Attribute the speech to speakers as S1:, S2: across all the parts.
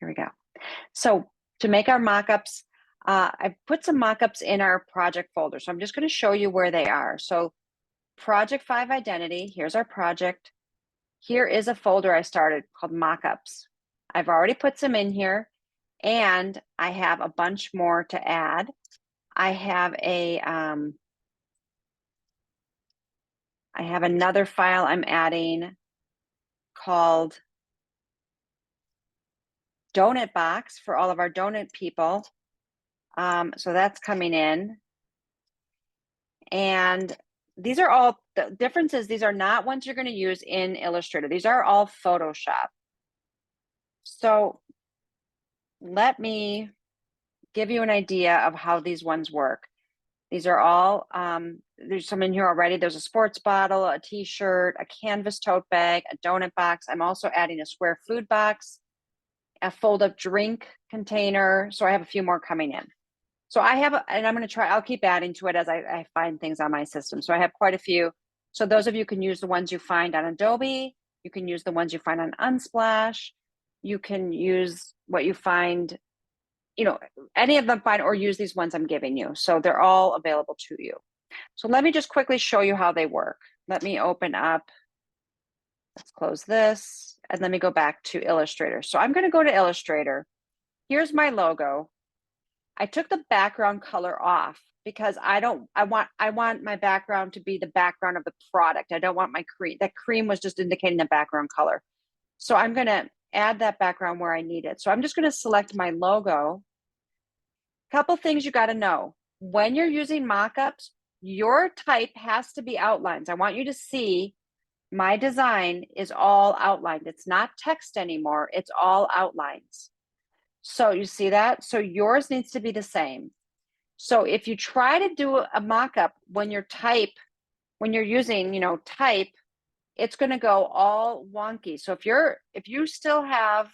S1: Here we go. So to make our mockups, I've put some mockups in our project folder. So I'm just going to show you where they are. So project 5 identity, here's our project. Here is a folder I started called mockups. I've already put some in here and I have a bunch more to add. I have another file I'm adding called donut box for all of our donut people. So that's coming in. And these are all, the difference is these are not ones you're going to use in Illustrator. These are all Photoshop. So let me give you an idea of how these ones work. These are all, there's some in here already. There's a sports bottle, a t-shirt, a canvas tote bag, a donut box. I'm also adding a square food box, a fold-up drink container. So I have a few more coming in. So I have, and I'm going to try, I'll keep adding to it as I find things on my system. So I have quite a few. So those of you can use the ones you find on Adobe. You can use the ones you find on Unsplash. You can use what you find, you know, any of them fine, or use these ones I'm giving you. So they're all available to you. So let me just quickly show you how they work. Let me open up, let's close this, and let me go back to Illustrator. So I'm going to go to Illustrator. Here's my logo. I took the background color off because I want my background to be the background of the product. I don't want my cream. That cream was just indicating the background color. So I'm going to add that background where I need it. So I'm just going to select my logo. Couple things you got to know. When you're using mockups, your type has to be outlines. I want you to see my design is all outlined. It's not text anymore. It's all outlines. So you see that? So yours needs to be the same. So if you try to do a mockup when you're using, type, it's going to go all wonky. So if you still have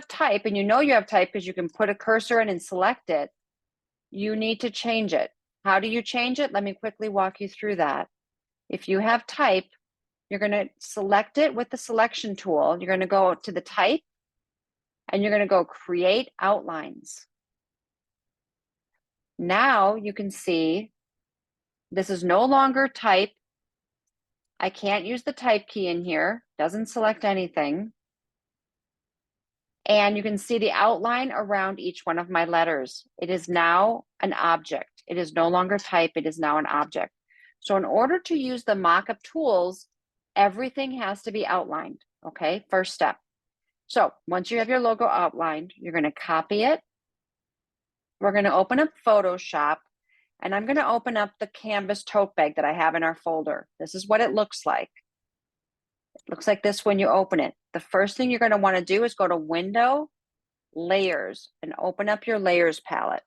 S1: type, and you have type because you can put a cursor in and select it, you need to change it. How do you change it? Let me quickly walk you through that. If you have type, you're going to select it with the selection tool. You're going to go to the type, and you're going to go create outlines. Now you can see this is no longer type. I can't use the type key in here. Doesn't select anything. And you can see the outline around each one of my letters. It is now an object. It is no longer type. It is now an object. So in order to use the mockup tools, everything has to be outlined. Okay, first step. So once you have your logo outlined, you're going to copy it. We're going to open up Photoshop, and I'm going to open up the canvas tote bag that I have in our folder. This is what it looks like. It looks like this when you open it. The first thing you're going to want to do is go to Window, Layers, and open up your Layers palette.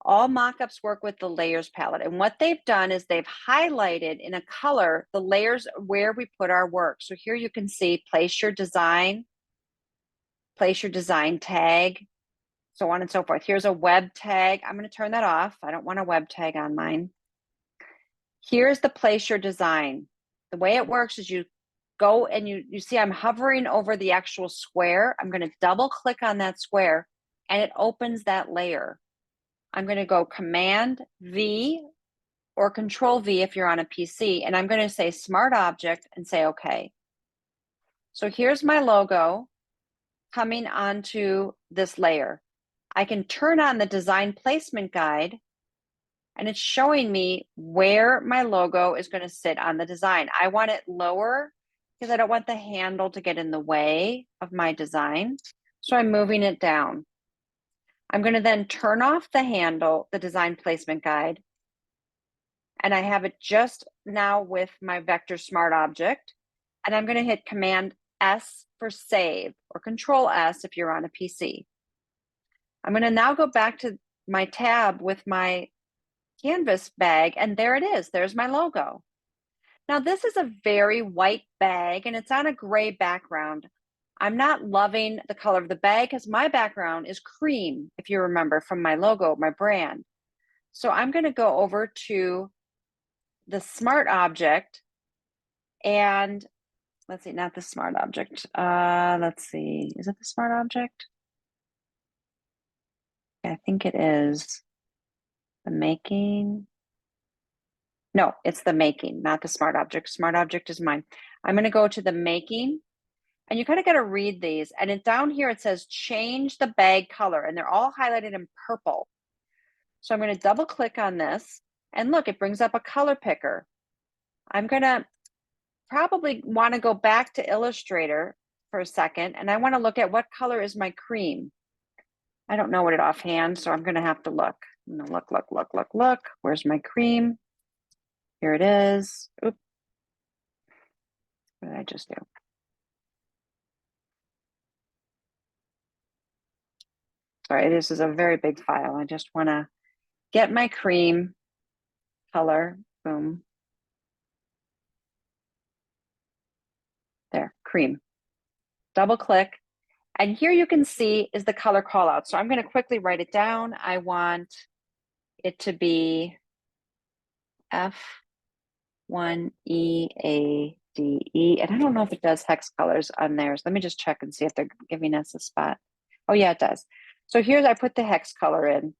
S1: All mockups work with the Layers palette, and what they've done is they've highlighted in a color the layers where we put our work. So here you can see place your design tag, so on and so forth. Here's a web tag. I'm going to turn that off. I don't want a web tag on mine. Here's the place your design. The way it works is you go and you see I'm hovering over the actual square. I'm going to double click on that square, and it opens that layer. I'm going to go Command V or Control V if you're on a PC, and I'm going to say Smart Object and say OK. So here's my logo coming onto this layer. I can turn on the design placement guide, and it's showing me where my logo is going to sit on the design. I want it lower because I don't want the handle to get in the way of my design. So I'm moving it down. I'm going to then turn off the handle, the design placement guide, and I have it just now with my Vector Smart Object, and I'm going to hit Command S for save, or Control S if you're on a PC. I'm going to now go back to my tab with my canvas bag, and there it is. There's my logo. Now this is a very white bag, and it's on a gray background. I'm not loving the color of the bag because my background is cream, if you remember from my logo, my brand. So I'm going to go over to the Smart Object, and let's see, not the smart object. Let's see, is it the smart object? Yeah, I think it is. The making. No, it's the making, not the smart object. Smart object is mine. I'm going to go to the making, and you kind of got to read these. And it, down here, it says change the bag color, and they're all highlighted in purple. So I'm going to double click on this, and look, it brings up a color picker. I'm going to probably want to go back to Illustrator for a second, and I want to look at what color is my cream. I don't know what it offhand, so I'm going to have to look. I'm going to look. Where's my cream? Here it is. Oops. What did I just do? Sorry, this is a very big file. I just want to get my cream color. Boom. There, cream. Double click. And here you can see is the color callout. So I'm going to quickly write it down. I want it to be F1EADE. And I don't know if it does hex colors on theirs. Let me just check and see if they're giving us a spot. Oh, yeah, it does. So here's, I put the hex color in.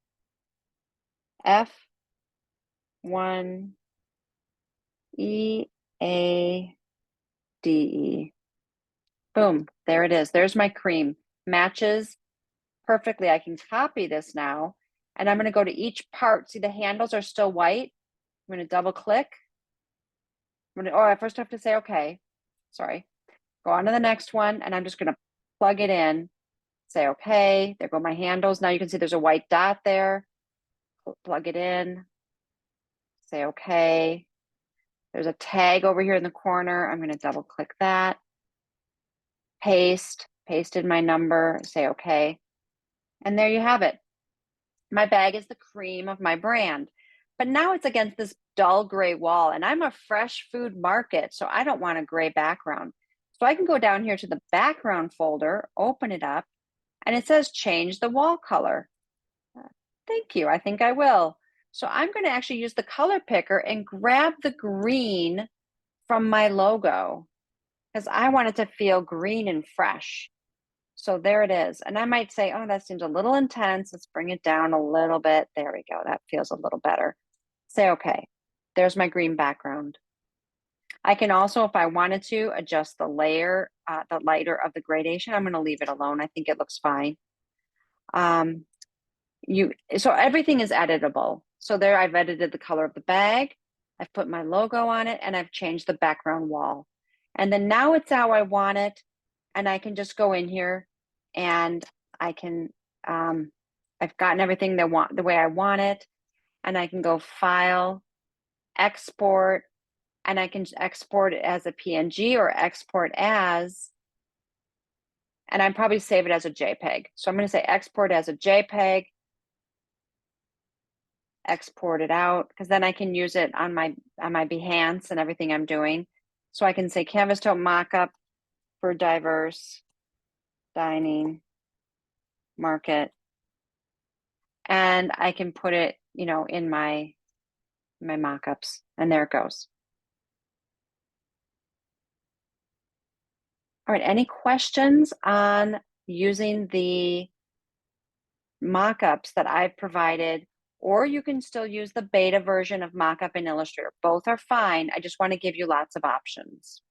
S1: F1EADE. Boom, there it is. There's my cream. Matches perfectly. I can copy this now, and I'm going to go to each part. See, the handles are still white. I'm going to double click. I first have to say, okay, sorry. Go on to the next one, and I'm just going to plug it in. Say, okay, there go my handles. Now you can see there's a white dot there. Plug it in. Say, okay. There's a tag over here in the corner. I'm going to double click that. Paste, pasted my number, say okay. And there you have it. My bag is the cream of my brand. But now it's against this dull gray wall, and I'm a fresh food market, so I don't want a gray background. So I can go down here to the background folder, open it up, and it says change the wall color. Thank you, I think I will. So I'm going to actually use the color picker and grab the green from my logo because I want it to feel green and fresh. So there it is. And I might say, oh, that seems a little intense. Let's bring it down a little bit. There we go. That feels a little better. Say, okay, there's my green background. I can also, if I wanted to, adjust the layer, the lighter of the gradation. I'm going to leave it alone. I think it looks fine. So everything is editable. So there I've edited the color of the bag. I've put my logo on it, and I've changed the background wall. And then now it's how I want it. And I can just go in here and I can, I've gotten everything the way I want it. And I can go File, Export, and I can export it as a PNG or export as, and I'd probably save it as a JPEG. So I'm going to say export as a JPEG, export it out, because then I can use it on my Behance and everything I'm doing. So I can say Canvas Tote Mockup for diverse dining market, and I can put it, you know, in my mockups, and there it goes. All right, any questions on using the mockups that I've provided, or you can still use the beta version of Mockup in Illustrator. Both are fine. I just want to give you lots of options.